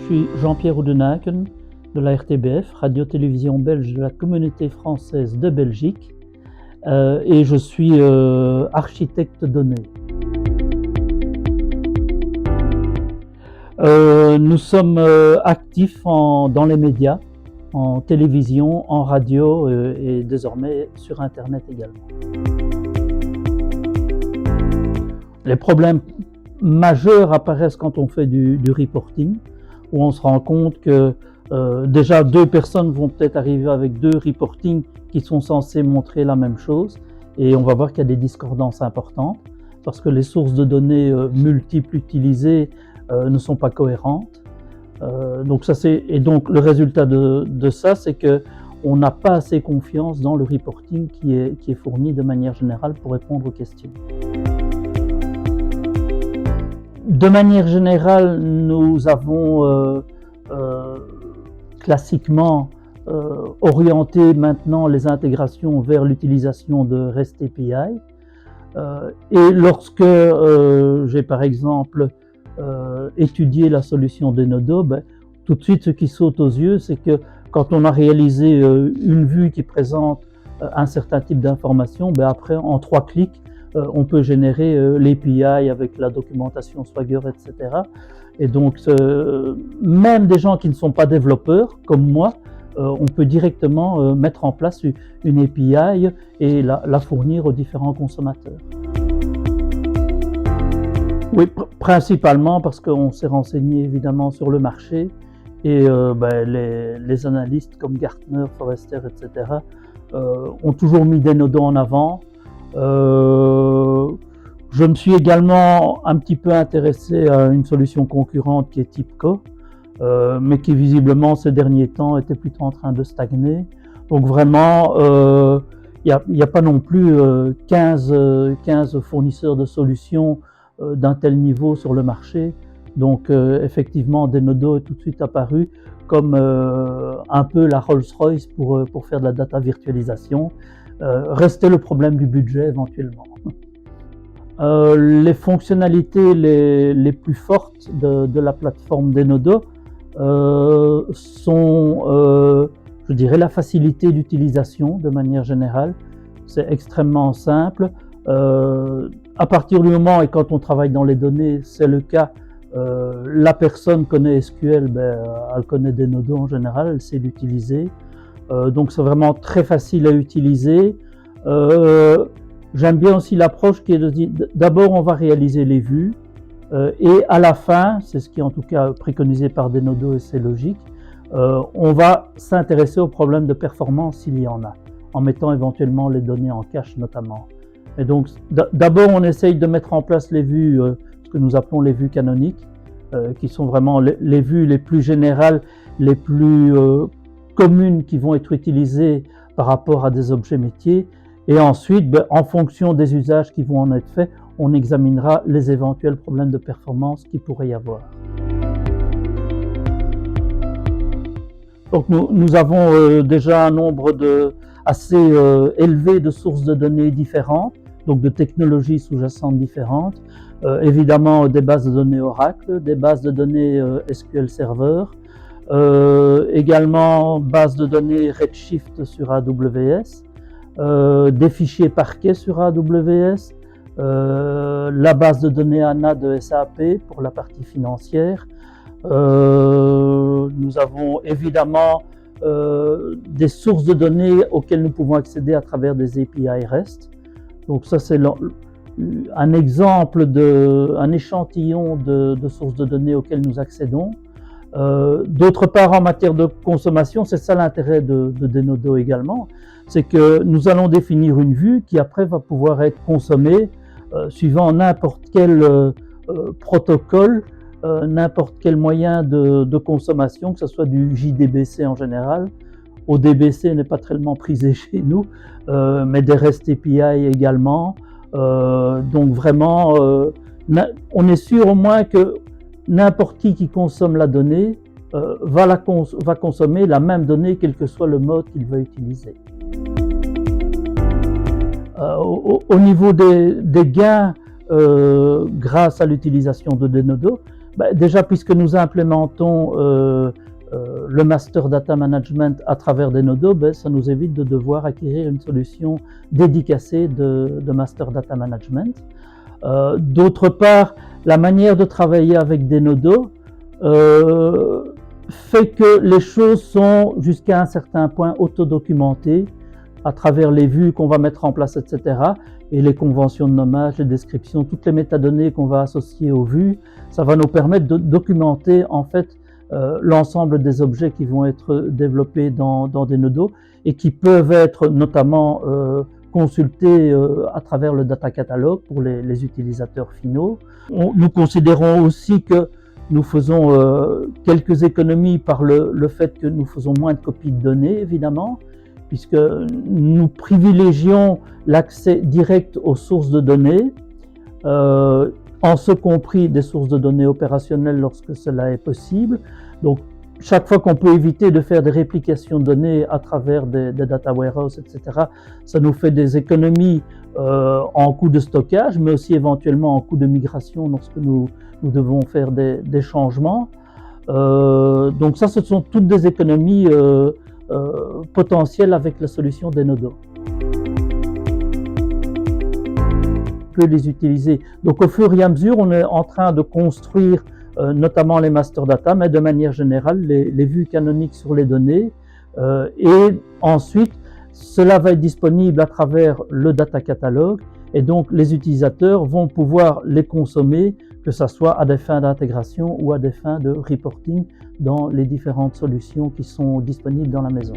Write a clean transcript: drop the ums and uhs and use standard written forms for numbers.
suis Jean-Pierre Oudenaken de la RTBF, Radio-Télévision belge de la Communauté française de Belgique, et je suis architecte données. Nous sommes actifs dans les médias, en télévision, en radio et désormais sur Internet également. Les problèmes majeurs apparaissent quand on fait du reporting, où on se rend compte que déjà deux personnes vont peut-être arriver avec deux reportings qui sont censés montrer la même chose, et on va voir qu'il y a des discordances importantes parce que les sources de données multiples utilisées ne sont pas cohérentes. Donc le résultat de ça, c'est que on n'a pas assez confiance dans le reporting qui est fourni de manière générale pour répondre aux questions. De manière générale, nous avons classiquement orienté maintenant les intégrations vers l'utilisation de REST API. Et lorsque j'ai par exemple étudié la solution d'Enodo, tout de suite ce qui saute aux yeux, c'est que quand on a réalisé une vue qui présente un certain type d'information, après en 3 clics, on peut générer l'API avec la documentation Swagger, etc. Et donc, même des gens qui ne sont pas développeurs, comme moi, on peut directement mettre en place une API et la fournir aux différents consommateurs. Oui, principalement parce qu'on s'est renseigné évidemment sur le marché et les analystes comme Gartner, Forrester, etc. Ont toujours mis Denodo en avant. Je me suis également un petit peu intéressé à une solution concurrente qui est TIBCO, mais qui visiblement ces derniers temps était plutôt en train de stagner. Donc vraiment, il n'y a pas non plus 15 fournisseurs de solutions d'un tel niveau sur le marché. Donc effectivement, Denodo est tout de suite apparu comme un peu la Rolls-Royce pour faire de la data virtualisation. Restait le problème du budget éventuellement. Les fonctionnalités les plus fortes de la plateforme Denodo sont, je dirais, la facilité d'utilisation de manière générale. C'est extrêmement simple. À partir du moment, et quand on travaille dans les données, c'est le cas, la personne connaît SQL, elle connaît Denodo en général, elle sait l'utiliser. Donc c'est vraiment très facile à utiliser. J'aime bien aussi l'approche qui est de dire d'abord on va réaliser les vues et à la fin, c'est ce qui est en tout cas préconisé par Denodo et c'est logique, on va s'intéresser aux problèmes de performance s'il y en a, en mettant éventuellement les données en cache notamment. Et donc d'abord on essaye de mettre en place les vues, ce que nous appelons les vues canoniques, qui sont vraiment les vues les plus générales, les plus communes qui vont être utilisées par rapport à des objets métiers. Et ensuite, en fonction des usages qui vont en être faits, on examinera les éventuels problèmes de performance qu'il pourrait y avoir. Donc nous avons déjà un nombre assez élevé de sources de données différentes, donc de technologies sous-jacentes différentes. Évidemment des bases de données Oracle, des bases de données SQL Server, également base de données Redshift sur AWS, des fichiers Parquet sur AWS, la base de données ANA de SAP pour la partie financière. Nous avons évidemment des sources de données auxquelles nous pouvons accéder à travers des API REST. Donc ça c'est un exemple un échantillon de sources de données auxquelles nous accédons. D'autre part, en matière de consommation, c'est ça l'intérêt de Denodo également, c'est que nous allons définir une vue qui après va pouvoir être consommée suivant n'importe quel protocole, n'importe quel moyen de consommation, que ce soit du JDBC en général. ODBC n'est pas tellement prisé chez nous, mais des REST API également. Donc vraiment, on est sûr au moins que n'importe qui consomme la donnée va consommer la même donnée quel que soit le mode qu'il va utiliser. Au niveau des gains grâce à l'utilisation de Denodo, Déjà, puisque nous implémentons le Master Data Management à travers des nodos, ça nous évite de devoir acquérir une solution dédicacée de Master Data Management. D'autre part, la manière de travailler avec des nodos fait que les choses sont jusqu'à un certain point autodocumentées à travers les vues qu'on va mettre en place, etc. Et les conventions de nommage, les descriptions, toutes les métadonnées qu'on va associer aux vues, ça va nous permettre de documenter en fait l'ensemble des objets qui vont être développés dans des nodos et qui peuvent être notamment consultés à travers le data catalogue pour les utilisateurs finaux. Nous considérons aussi que nous faisons quelques économies par le fait que nous faisons moins de copies de données, évidemment, puisque nous privilégions l'accès direct aux sources de données, en ce compris des sources de données opérationnelles lorsque cela est possible. Donc, chaque fois qu'on peut éviter de faire des réplications de données à travers des data warehouses, etc., ça nous fait des économies en coût de stockage, mais aussi éventuellement en coût de migration lorsque nous devons faire des changements. Donc ça, ce sont toutes des économies potentielles avec la solution des nodos. On peut les utiliser. Donc au fur et à mesure, on est en train de construire notamment les master data, mais de manière générale, les vues canoniques sur les données. Et ensuite, cela va être disponible à travers le data catalogue et donc les utilisateurs vont pouvoir les consommer, que ce soit à des fins d'intégration ou à des fins de reporting dans les différentes solutions qui sont disponibles dans la maison.